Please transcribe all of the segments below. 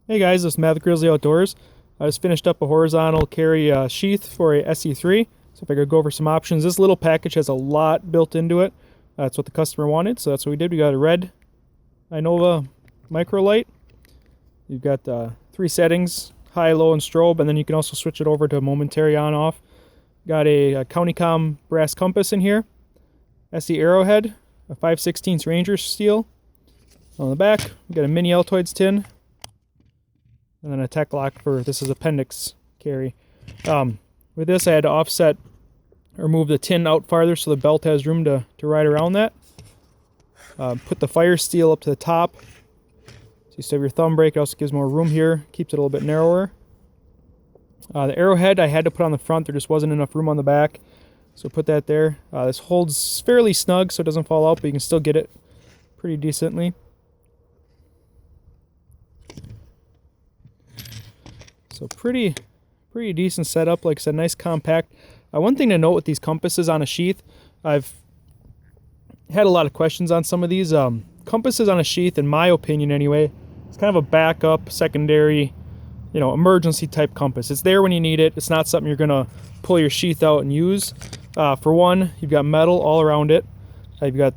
Hey guys, this is Matt with Grizzly-Outdoors. I just finished up a horizontal carry sheath for a SE3. So if I could go over some options. This little package has a lot built into it. That's what the customer wanted, so that's what we did. We got a red Inova micro light. You've got 3 settings, high, low, and strobe, and then you can also switch it over to momentary on-off. Got a CountyCom brass compass in here. Esee arrowhead, a 5/16 Ranger steel. On the back, we got a mini Altoids tin. And then a tech lock for this is appendix carry. With this, I had to offset or move the tin out farther so the belt has room to ride around that. Put the fire steel up to the top. So you still have your thumb brake. It also gives more room here. Keeps it a little bit narrower. The arrowhead I had to put on the front. There just wasn't enough room on the back. So put that there. This holds fairly snug so it doesn't fall out, but you can still get it pretty decently. So pretty decent setup. Like I said, nice compact. One thing to note with these compasses on a sheath, I've had a lot of questions on some of these. Compasses on a sheath, in my opinion anyway, it's kind of a backup, secondary, emergency type compass. It's there when you need it. It's not something you're gonna pull your sheath out and use. For one, you've got metal all around it. You've got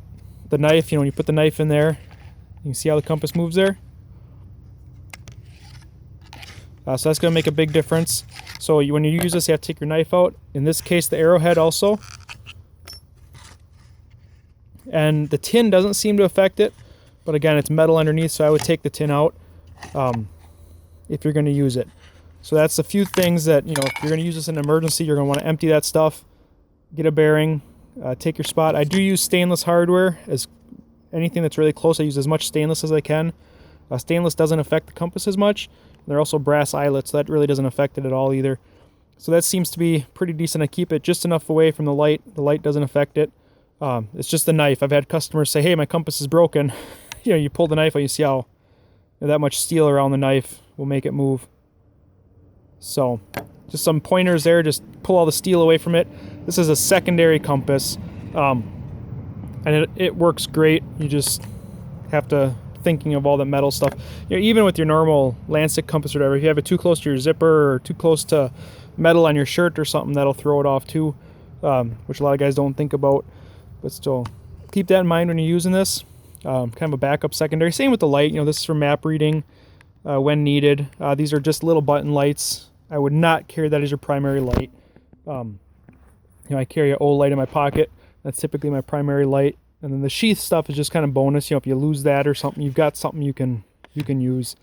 the knife. When you put the knife in there, you can see how the compass moves there. So that's going to make a big difference. So when you use this, you have to take your knife out. In this case, the arrowhead also. And the tin doesn't seem to affect it. But again, it's metal underneath, so I would take the tin out if you're going to use it. So that's a few things that, if you're going to use this in an emergency, you're going to want to empty that stuff, get a bearing, take your spot. I do use stainless hardware. As anything that's really close, I use as much stainless as I can. Stainless doesn't affect the compass as much. They're also brass eyelets, so that really doesn't affect it at all either. So that seems to be pretty decent. I keep it just enough away from the light. The light doesn't affect it. It's just the knife. I've had customers say, hey, my compass is broken. You pull the knife out, you see how that much steel around the knife will make it move. So just some pointers there. Just pull all the steel away from it. This is a secondary compass. And it works great. You just have to thinking of all the metal stuff. Even with your normal Lancet compass or whatever, if you have it too close to your zipper or too close to metal on your shirt or something, that'll throw it off too, which a lot of guys don't think about. But still, keep that in mind when you're using this. Kind of a backup secondary. Same with the light. This is for map reading when needed. These are just little button lights. I would not carry that as your primary light. I carry an old light in my pocket. That's typically my primary light. And then the sheath stuff is just kind of bonus. If you lose that or something, you've got something you can use.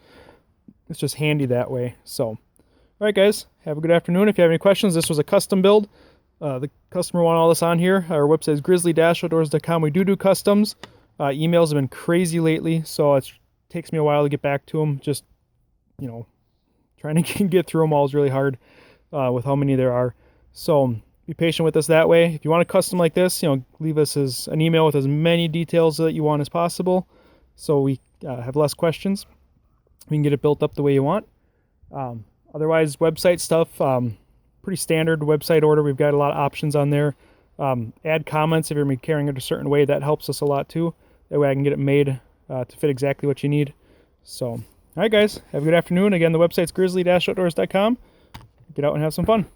It's just handy that way. So, all right, guys, have a good afternoon. If you have any questions, this was a custom build. The customer wanted all this on here. Our website is grizzly-outdoors.com. We do customs. Emails have been crazy lately, so it takes me a while to get back to them. Just, trying to get through them all is really hard with how many there are. So be patient with us that way. If you want a custom like this, leave us an email with as many details that you want as possible, so we have less questions. We can get it built up the way you want. Otherwise, website stuff, pretty standard website order. We've got a lot of options on there. Add comments if you're carrying it a certain way. That helps us a lot too. That way I can get it made to fit exactly what you need. So, all right, guys, have a good afternoon. Again, the website's grizzly-outdoors.com. Get out and have some fun.